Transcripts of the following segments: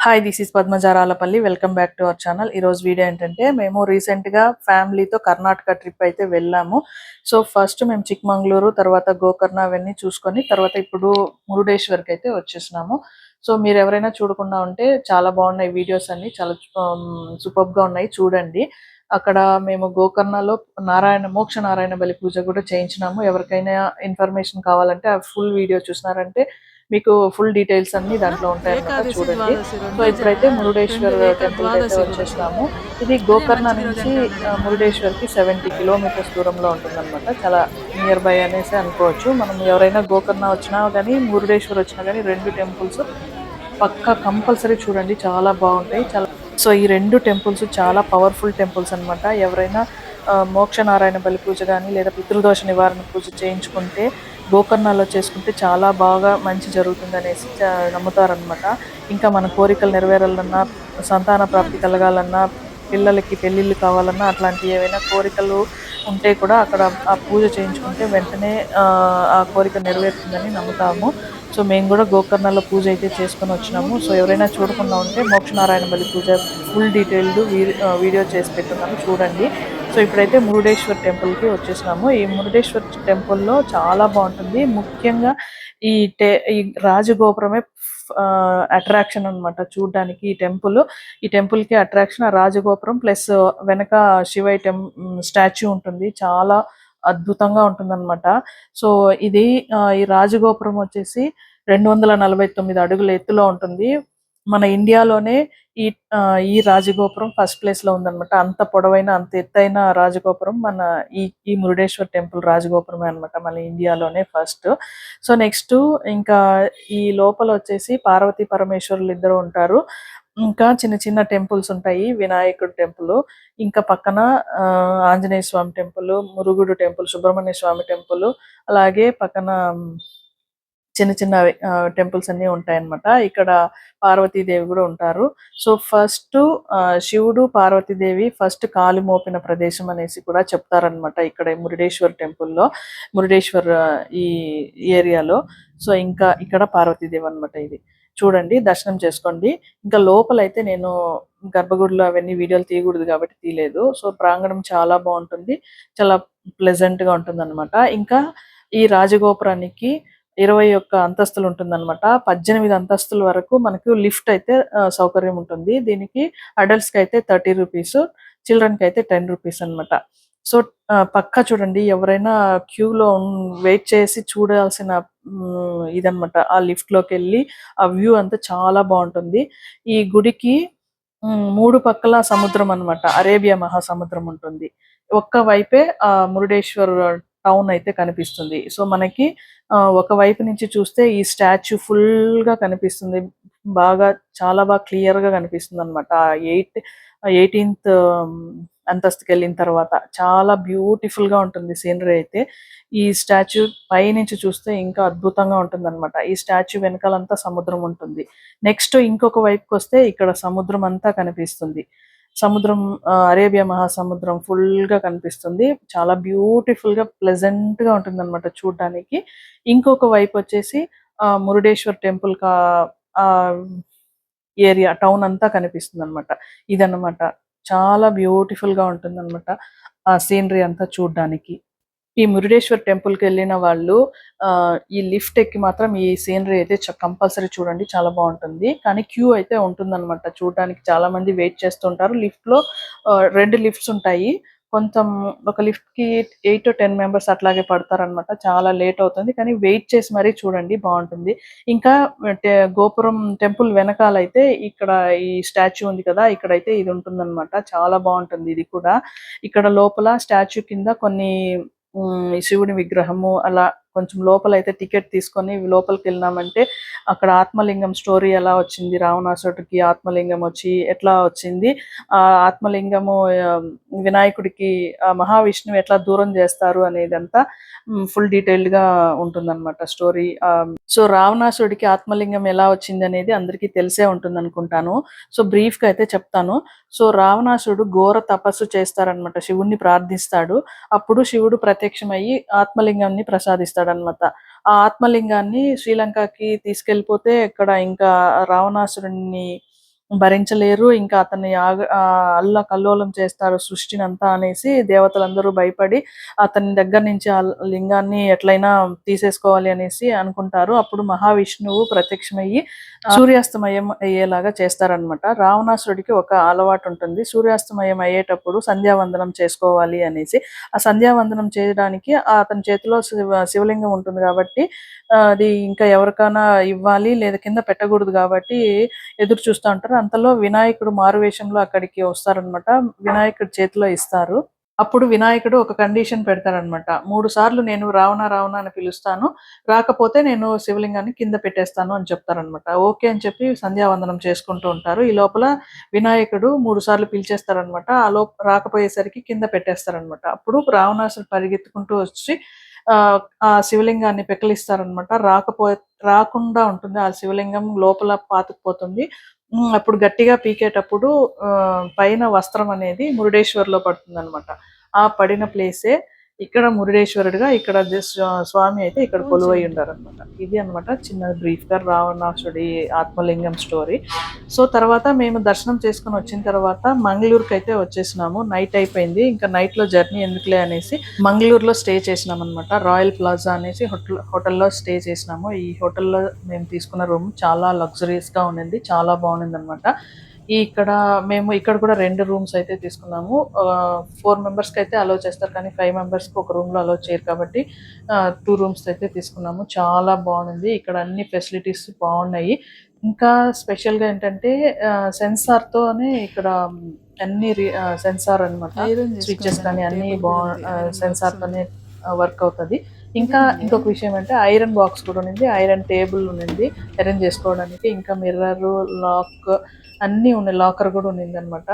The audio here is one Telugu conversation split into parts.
Hi, this is Padmaja Ralapalli. Welcome back to our channel. ఈరోజు వీడియో ఏంటంటే, మేము రీసెంట్గా ఫ్యామిలీతో కర్ణాటక ట్రిప్ అయితే వెళ్ళాము. సో ఫస్ట్ మేము చిక్మంగళూరు, తర్వాత గోకర్ణ అవన్నీ చూసుకొని తర్వాత ఇప్పుడు మురుడేశ్వర్కి అయితే వచ్చేసినాము. సో మీరు ఎవరైనా చూడకుండా ఉంటే చాలా బాగున్నాయి వీడియోస్ అన్ని, చాలా సూపర్గా ఉన్నాయి, చూడండి. అక్కడ మేము గోకర్ణలో మోక్ష నారాయణ బలి పూజ కూడా చేయించినాము. ఎవరికైనా ఇన్ఫర్మేషన్ కావాలంటే ఆ ఫుల్ వీడియో చూసినారంటే మీకు ఫుల్ డీటెయిల్స్ అన్ని దాంట్లో ఉంటాయన్నమాట, చూడండి. సో ఇప్పుడైతే మురుడేశ్వర్ టెంపుల్ అయితే వచ్చేసినాము. ఇది గోకర్ణ నుంచి మురుడేశ్వర్ కి 70 కిలోమీటర్స్ దూరంలో ఉంటుందన్నమాట. చాలా నియర్ బై అనేసి అనుకోవచ్చు. మనం ఎవరైనా గోకర్ణ వచ్చినా కానీ మురుడేశ్వర్ వచ్చినా కానీ రెండు టెంపుల్స్ పక్కా కంపల్సరీ చూడండి, చాలా బాగుంటాయి. సో ఈ రెండు టెంపుల్స్ చాలా పవర్ఫుల్ టెంపుల్స్ అనమాట. ఎవరైనా మోక్ష నారాయణ బలి పూజ కానీ లేదా పితృదోష నివారణ పూజ చేయించుకుంటే గోకర్ణలో చేసుకుంటే చాలా బాగా మంచి జరుగుతుంది అనేసి నమ్ముతారనమాట. ఇంకా మన కోరికలు నెరవేరాలన్నా, సంతాన ప్రాప్తి కలగాలన్నా, పిల్లలకి పెళ్ళిళ్ళు కావాలన్నా, అట్లాంటి ఏవైనా కోరికలు ఉంటే కూడా అక్కడ ఆ పూజ చేయించుకుంటే వెంటనే ఆ కోరిక నెరవేరుతుందని నమ్ముతాము. సో మేము కూడా గోకర్ణలో పూజ అయితే చేసుకొని వచ్చినాము. సో ఎవరైనా చూడకుండా ఉంటే మోక్షనారాయణ బలి పూజ ఫుల్ డీటెయిల్డ్ వీడియో చేసి పెట్టున్నాము, చూడండి. సో ఇప్పుడైతే మురుడేశ్వర్ టెంపుల్కి వచ్చేసినాము. ఈ మురుడేశ్వర్ టెంపుల్లో చాలా బాగుంటుంది. ముఖ్యంగా ఈ రాజగోపురమే అట్రాక్షన్ అనమాట చూడడానికి. ఈ టెంపుల్కి అట్రాక్షన్ ఆ రాజగోపురం ప్లస్ వెనక శివయ్య స్టాచ్యూ ఉంటుంది, చాలా అద్భుతంగా ఉంటుందన్నమాట. సో ఇది ఈ రాజగోపురం వచ్చేసి 249 అడుగుల ఎత్తులో ఉంటుంది. మన ఇండియాలోనే ఈ ఈ రాజగోపురం ఫస్ట్ ప్లేస్ లో ఉందన్నమాట. అంత పొడవైన అంత ఎత్తైన రాజగోపురం మన ఈ మురుడేశ్వర్ టెంపుల్ రాజగోపురమే అనమాట, మన ఇండియాలోనే ఫస్ట్. సో నెక్స్ట్ ఇంకా ఈ లోపల వచ్చేసి పార్వతీ పరమేశ్వరులు ఇద్దరు ఉంటారు. ఇంకా చిన్న చిన్న టెంపుల్స్ ఉంటాయి, వినాయకుడు టెంపుల్, ఇంకా పక్కన ఆంజనేయ స్వామి టెంపుల్, మురుగుడు టెంపుల్, సుబ్రహ్మణ్య స్వామి టెంపుల్, అలాగే పక్కన చిన్న చిన్న టెంపుల్స్ అన్ని ఉంటాయన్నమాట. ఇక్కడ పార్వతీదేవి కూడా ఉంటారు. సో ఫస్ట్ శివుడు పార్వతీదేవి ఫస్ట్ కాలు మోపిన ప్రదేశం అనేసి కూడా చెప్తారనమాట ఇక్కడ మురుడేశ్వర్ టెంపుల్లో, మురుడేశ్వర్ ఈ ఏరియాలో. సో ఇంకా ఇక్కడ పార్వతీదేవి అనమాట. ఇది చూడండి, దర్శనం చేసుకోండి. ఇంకా లోపలైతే నేను గర్భగుడిలో అవన్నీ వీడియోలు తీయకూడదు కాబట్టి తీయలేదు. సో ప్రాంగణం చాలా బాగుంటుంది, చాలా ప్లెజెంట్ గా ఉంటుంది అనమాట. ఇంకా ఈ రాజగోపురానికి 21 అంతస్తులు ఉంటుందన్నమాట. 18 అంతస్తుల వరకు మనకు లిఫ్ట్ అయితే సౌకర్యం ఉంటుంది. దీనికి అడల్ట్స్ కి అయితే 30 రూపీస్, చిల్డ్రన్ కి అయితే 10 రూపీస్ అనమాట. సో పక్కా చూడండి, ఎవరైనా క్యూలో వెయిట్ చేసి చూడాల్సిన ఇదనమాట. ఆ లిఫ్ట్ లోకి వెళ్ళి ఆ వ్యూ అంతా చాలా బాగుంటుంది. ఈ గుడికి 3 పక్కల సముద్రం అన్నమాట, అరేబియా మహాసముద్రం ఉంటుంది. ఒక్క వైపే మురుడేశ్వర్ టౌన్ అయితే కనిపిస్తుంది. సో మనకి ఒక వైపు నుంచి చూస్తే ఈ స్టాచ్యూ ఫుల్ గా కనిపిస్తుంది, బాగా చాలా బాగా క్లియర్ గా కనిపిస్తుంది అనమాట. 18th అంతస్తుకి వెళ్ళిన తర్వాత చాలా బ్యూటిఫుల్ గా ఉంటుంది సీనరీ అయితే. ఈ స్టాచ్యూ పై నుంచి చూస్తే ఇంకా అద్భుతంగా ఉంటుంది అనమాట. ఈ స్టాచ్యూ వెనకాలంతా సముద్రం ఉంటుంది. నెక్స్ట్ ఇంకొక వైపుకి వస్తే ఇక్కడ సముద్రం అంతా కనిపిస్తుంది. సముద్రం అరేబియా మహాసముద్రం ఫుల్ గా కనిపిస్తుంది. చాలా బ్యూటిఫుల్ గా ప్లెజెంట్ గా ఉంటుంది అనమాట చూడడానికి. ఇంకొక వైపు వచ్చేసి మురుడేశ్వర్ టెంపుల్ ఏరియా టౌన్ అంతా కనిపిస్తుంది అనమాట. ఇదన్నమాట, చాలా బ్యూటిఫుల్ గా ఉంటుంది అనమాట ఆ సీనరీ అంతా చూడడానికి. ఈ మురుడేశ్వర్ టెంపుల్ కి వెళ్ళిన వాళ్ళు ఈ లిఫ్ట్ ఎక్కి మాత్రం ఈ సీనరీ అయితే కంపల్సరీ చూడండి, చాలా బాగుంటుంది. కానీ క్యూ అయితే ఉంటుందన్నమాట, చూడడానికి చాలా మంది వెయిట్ చేస్తుంటారు. లిఫ్ట్ లో 2 లిఫ్ట్స్ ఉంటాయి. కొంచెం ఒక లిఫ్ట్ కి 8 to 10 మెంబర్స్ అట్లాగే పడతారనమాట. చాలా లేట్ అవుతుంది, కానీ వెయిట్ చేసి మరీ చూడండి, బాగుంటుంది. ఇంకా గోపురం టెంపుల్ వెనకాలైతే ఇక్కడ ఈ స్టాచ్యూ ఉంది కదా, ఇక్కడైతే ఇది ఉంటుందన్నమాట. చాలా బాగుంటుంది ఇది కూడా. ఇక్కడ లోపల స్టాచ్యూ కింద కొన్ని ఈ శివుని విగ్రహము అలా కొంచెం లోపలైతే టికెట్ తీసుకొని లోపలికి వెళ్ళినామంటే అక్కడ ఆత్మలింగం స్టోరీ ఎలా వచ్చింది, రావణాసుడికి ఆత్మలింగం వచ్చి ఎట్లా వచ్చింది, ఆ ఆత్మలింగము వినాయకుడికి మహావిష్ణువు ఎట్లా దూరం చేస్తారు అనేదంతా ఫుల్ డీటెయిల్డ్ గా ఉంటుందన్నమాట స్టోరీ. సో రావణాసుడికి ఆత్మలింగం ఎలా వచ్చింది అనేది అందరికీ తెలిసే ఉంటుంది అనుకుంటాను. సో బ్రీఫ్ గా అయితే చెప్తాను. సో రావణాసుడు ఘోర తపస్సు చేస్తారనమాట, శివుణ్ణి ప్రార్థిస్తాడు. అప్పుడు శివుడు ప్రత్యక్షమయ్యి ఆత్మలింగాన్ని ప్రసాదిస్తాడనమాట. ఆ ఆత్మలింగాన్ని శ్రీలంకకి తీసుకెళ్లిపోతే ఇక్కడ ఇంకా రావణాసురుణ్ణి భరించలేరు. ఇంకా అతన్ని అల్లకల్లోలం చేస్తారు సృష్టినంతా అనేసి దేవతలందరూ భయపడి అతని దగ్గర నుంచి ఆ లింగాన్ని ఎట్లయినా తీసేసుకోవాలి అనేసి అనుకుంటారు. అప్పుడు మహావిష్ణువు ప్రత్యక్షమయ్యి సూర్యాస్తమయం అయ్యేలాగా చేస్తారనమాట. రావణాసురుడికి ఒక అలవాటు ఉంటుంది. సూర్యాస్తమయం అయ్యేటప్పుడు సంధ్యావందనం చేసుకోవాలి అనేసి. ఆ సంధ్యావందనం చేయడానికి అతని చేతిలో శివలింగం ఉంటుంది కాబట్టి అది ఇంకా ఎవరికైనా ఇవ్వాలి లేదా కింద పెట్టకూడదు కాబట్టి ఎదురు చూస్తా ఉంటారు. అంతలో వినాయకుడు మారువేషంలో అక్కడికి వస్తారనమాట. వినాయకుడి చేతిలో ఇస్తారు. అప్పుడు వినాయకుడు ఒక కండిషన్ పెడతారనమాట. 3 సార్లు నేను రావణ రావణ అని పిలుస్తాను. రాకపోతే నేను శివలింగాన్ని కింద పెట్టేస్తాను అని చెప్తారనమాట. ఓకే అని చెప్పి సంధ్యావందనం చేసుకుంటూ ఉంటారు. ఈ లోపల వినాయకుడు 3 సార్లు పిలిచేస్తారనమాట. రాకపోయేసరికి కింద పెట్టేస్తారనమాట. అప్పుడు రావణాసురుడు పరిగెత్తుకుంటూ వచ్చి ఆ శివలింగాన్ని పెకిలిస్తారనమాట. రాకుండా ఉంటుంది. ఆ శివలింగం లోపల పాతుకుపోతుంది. అప్పుడు గట్టిగా పీకేటప్పుడు పైన వస్త్రం అనేది మురుడేశ్వర్‌లో పడుతుందనమాట. ఆ పడిన ప్లేసే ఇక్కడ మురుడేశ్వరుడుగా, ఇక్కడ స్వామి అయితే ఇక్కడ కొలువై ఉంటారనమాట. ఇది అనమాట చిన్న బ్రీఫ్‌గా రావణాసుడి ఆత్మలింగం స్టోరీ. సో తర్వాత మేము దర్శనం చేసుకొని వచ్చిన తర్వాత మంగళూరుకైతే వచ్చేసినాము. నైట్ అయిపోయింది. ఇంకా నైట్‌లో జర్నీ ఎందుకులే అనేసి మంగళూరులో స్టే చేసినాం అనమాట. రాయల్ ప్లాజా అనేసి హోటల్‌లో స్టే చేసినాము. ఈ హోటల్‌లో మేము తీసుకున్న రూమ్ చాలా లగ్జరియస్‌గా ఉండింది. చాలా బాగుండిందనమాట. మేము ఇక్కడ కూడా 2 రూమ్స్ అయితే తీసుకున్నాము. 4 మెంబర్స్‌కి అయితే అలౌ చేస్తారు. కానీ 5 మెంబర్స్‌కి ఒక రూమ్‌లో అలౌ చేయరు కాబట్టి 2 రూమ్స్ అయితే తీసుకున్నాము. చాలా బాగుంది. ఇక్కడ అన్ని ఫెసిలిటీస్ బాగున్నాయి. ఇంకా స్పెషల్‌గా ఏంటంటే సెన్సార్‌తోనే ఇక్కడ అన్ని సెన్సార్ అనమాట. స్విచెస్ కానీ అన్నీ సెన్సార్‌తోనే వర్క్ అవుతది. ఇంకా ఇంకొక విషయం అంటే ఐరన్ బాక్స్ కూడా ఉన్నింది. ఐరన్ టేబుల్ ఉన్నింది అరేంజ్ చేసుకోవడానికి. ఇంకా మిర్రరు, లాక్ అన్నీ ఉన్నాయి. లాకర్ కూడా ఉన్నిందనమాట.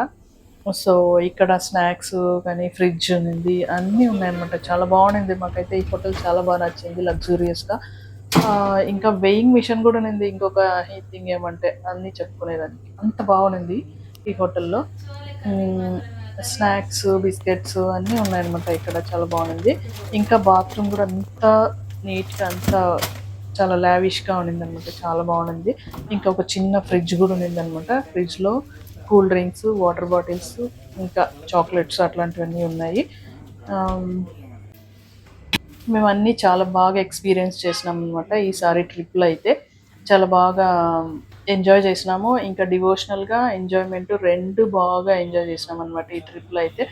సో ఇక్కడ స్నాక్స్ కానీ ఫ్రిడ్జ్ ఉన్నింది. అన్నీ ఉన్నాయన్నమాట. చాలా బాగుండింది. మాకైతే ఈ హోటల్ చాలా బాగా నచ్చింది లగ్జూరియస్‌గా. ఇంకా వెయింగ్ మిషన్ కూడా ఉన్నింది. ఇంకొక థింగ్ ఏమంటే అన్నీ చెప్పుకునేదానికి. అంత బాగుండింది ఈ హోటల్‌లో. స్నాక్స్, బిస్కెట్స్ అన్నీ ఉన్నాయన్నమాట ఇక్కడ. చాలా బాగుంది. ఇంకా బాత్రూమ్ కూడా అంత నీట్‌గా చాలా లావిష్‌గా ఉండిందనమాట. చాలా బాగుంది. ఇంకా ఒక చిన్న ఫ్రిడ్జ్ కూడా ఉన్నిందనమాట. ఫ్రిడ్జ్‌లో కూల్ డ్రింక్స్, వాటర్ బాటిల్స్, ఇంకా చాక్లెట్స్ అట్లాంటివన్నీ ఉన్నాయి. మేము అన్నీ చాలా బాగా ఎక్స్పీరియన్స్ చేసినాం అనమాట. ఈసారి ట్రిప్‌లో అయితే చాలా బాగా ఎంజాయ్ చేసినాము. ఇంకా డివోషనల్‌గా ఎంజాయ్‌మెంట్ 2 బాగా ఎంజాయ్ చేసినాం అనమాట ఈ ట్రిప్‌లో అయితే.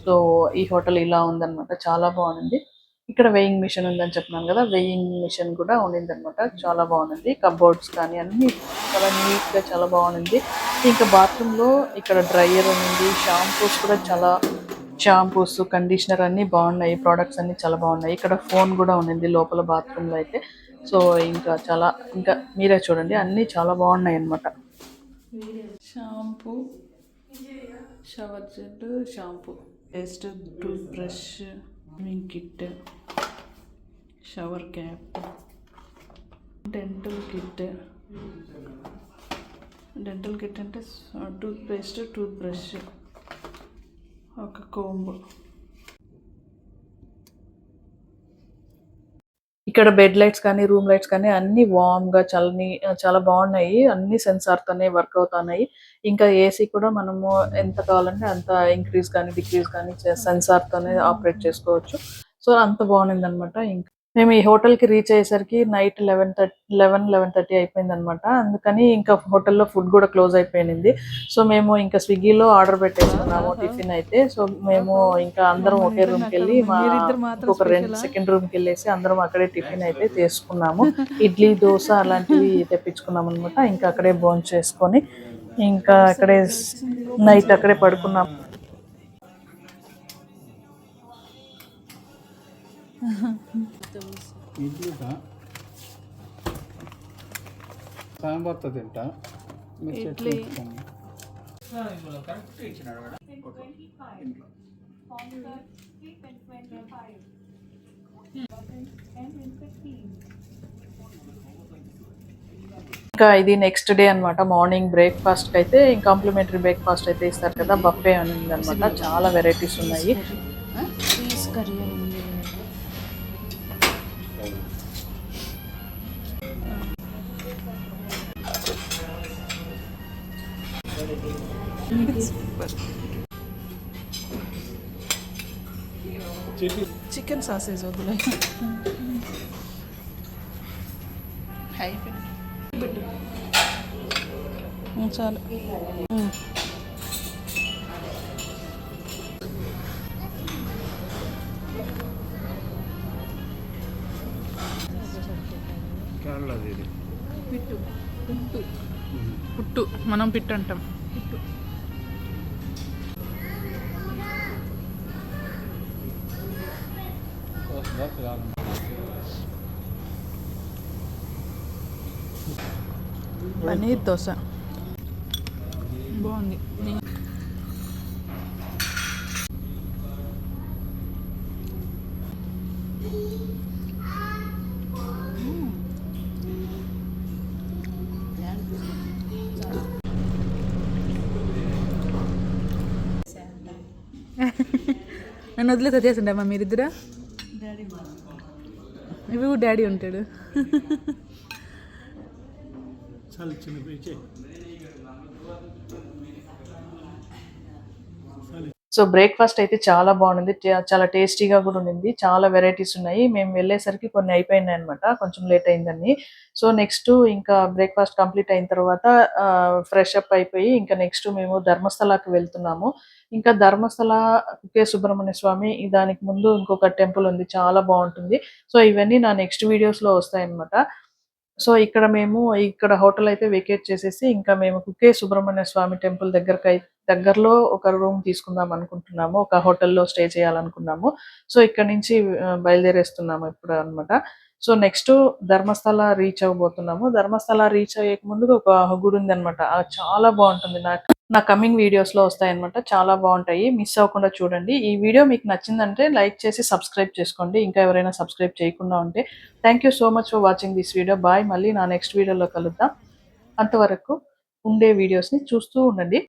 సో ఈ హోటల్ ఇలా ఉందనమాట. చాలా బాగుంది. ఇక్కడ వెయింగ్ మిషన్ ఉందని చెప్పినాను కదా, వెయింగ్ మిషన్ కూడా ఉన్నిందనమాట. చాలా బాగుంది. కబోర్డ్స్ కానీ అన్నీ చాలా నీట్‌గా చాలా బాగుంది. ఇంకా బాత్రూంలో ఇక్కడ డ్రైయర్ ఉంది. షాంపూస్, కండిషనర్ అన్నీ బాగున్నాయి. ప్రొడక్ట్స్ అన్నీ చాలా బాగున్నాయి. ఇక్కడ ఫోన్ కూడా ఉన్నింది లోపల బాత్రూంలో అయితే. సో ఇంకా మీరే చూడండి. అన్నీ చాలా బాగున్నాయి అన్నమాట. Shampoo, shower gel, shampoo, paste, toothbrush, swimming kit, shower cap, dental kit అంటే టూత్ పేస్ట్, టూత్ బ్రష్, ఒక కోంబు. ఇక్కడ బెడ్ లైట్స్ కానీ రూమ్ లైట్స్ కానీ అన్నీ వామ్‌గా చాలా బాగున్నాయి. అన్ని సెన్సార్‌తోనే వర్క్ అవుతున్నాయి. ఇంకా ఏసీ కూడా మనము ఎంత కావాలంటే అంత ఇంక్రీజ్ కానీ డిక్రీజ్ కానీ సెన్సార్‌తోనే ఆపరేట్ చేసుకోవచ్చు. సో అంత బాగుండిందనమాట. మేము ఈ హోటల్‌కి రీచ్ అయ్యేసరికి నైట్ 11:30 అయిపోయిందనమాట. అందుకని ఇంకా హోటల్‌లో ఫుడ్ కూడా క్లోజ్ అయిపోయింది. సో మేము ఇంకా స్విగ్గీలో ఆర్డర్ పెట్టేసుకున్నాము టిఫిన్ అయితే. సో మేము ఇంకా అందరం ఒకే రూమ్‌కెళ్ళి ఇంకొక సెకండ్ రూమ్‌కెళ్ళేసి అందరం అక్కడే టిఫిన్ అయితే చేసుకున్నాము. ఇడ్లీ, దోస అలాంటివి తెప్పించుకున్నాం అనమాట. ఇంకా అక్కడే భోంచేసుకొని ఇంకా అక్కడే నైట్ అక్కడే పడుకున్నాం. ఇడ్లీగా సాంబార్తో తింటా. ఇడ్లీ ఇంకా ఇది నెక్స్ట్ డే అనమాట. మార్నింగ్ బ్రేక్ఫాస్ట్కి అయితే కాంప్లిమెంటరీ బ్రేక్ఫాస్ట్ అయితే ఇస్తారు కదా, బఫే అని ఉందన్నమాట. చాలా వెరైటీస్ ఉన్నాయి. చికెన్ సాసేజ్ వద్దులే. చాలు. కేరళది ఇది. పుట్టు మనం పిట్టు అంటాం. వస్తుందా పిల్లలు? పన్నీర్ దోశ బాగుంది. నన్ను వదిలేసి వచ్చేసిండమ్మా మీరిద్దరా? ఇవి డాడీ ఉంటాడు. చాలా చిన్న పీచే. సో బ్రేక్ఫాస్ట్ అయితే చాలా బాగుంది, చాలా టేస్టీగా కూడా ఉంది. చాలా వెరైటీస్ ఉన్నాయి. మేము వెళ్ళేసరికి కొన్ని అయిపోయినాయి అనమాట, కొంచెం లేట్ అయిందని. సో నెక్స్ట్ ఇంకా బ్రేక్ఫాస్ట్ కంప్లీట్ అయిన తర్వాత ఫ్రెష్ అప్ అయిపోయి ఇంకా నెక్స్ట్ మేము ధర్మస్థలకి వెళ్తున్నాము. ఇంకా ధర్మస్థల కే సుబ్రహ్మణ్య స్వామి, దానికి ముందు ఇంకొక టెంపుల్ ఉంది, చాలా బాగుంటుంది. సో ఇవన్నీ నా నెక్స్ట్ వీడియోస్లో వస్తాయన్నమాట. సో ఇక్కడ హోటల్ అయితే వేకేట్ చేసేసి ఇంకా మేము కుకే సుబ్రహ్మణ్య స్వామి టెంపుల్ దగ్గరలో ఒక రూమ్ తీసుకుందాం అనుకుంటున్నాము. ఒక హోటల్లో స్టే చేయాలనుకున్నాము. సో ఇక్కడ నుంచి బయలుదేరేస్తున్నాము ఇప్పుడు అన్నమాట. సో నెక్స్ట్ ధర్మస్థల రీచ్ అవ్వబోతున్నాము. ధర్మస్థల రీచ్ అయ్యే ముందు ఒక గుడి ఉంది అనమాట, చాలా బాగుంటుంది. నా కమింగ్ వీడియోస్ లో వస్తాయన్నమాట, చాలా బాగుంటాయి. మిస్ అవ్వకుండా చూడండి. ఈ వీడియో మీకు నచ్చిందంటే లైక్ చేసి సబ్స్క్రైబ్ చేసుకోండి. ఇంకా ఎవరైనా సబ్స్క్రైబ్ చేయకుండా ఉంటే. Thank you so much for watching this video. Bye. మళ్ళీ నా నెక్స్ట్ వీడియోలో కలుద్దాం. అంతవరకు ఉండే వీడియోస్ని చూస్తూ ఉండండి.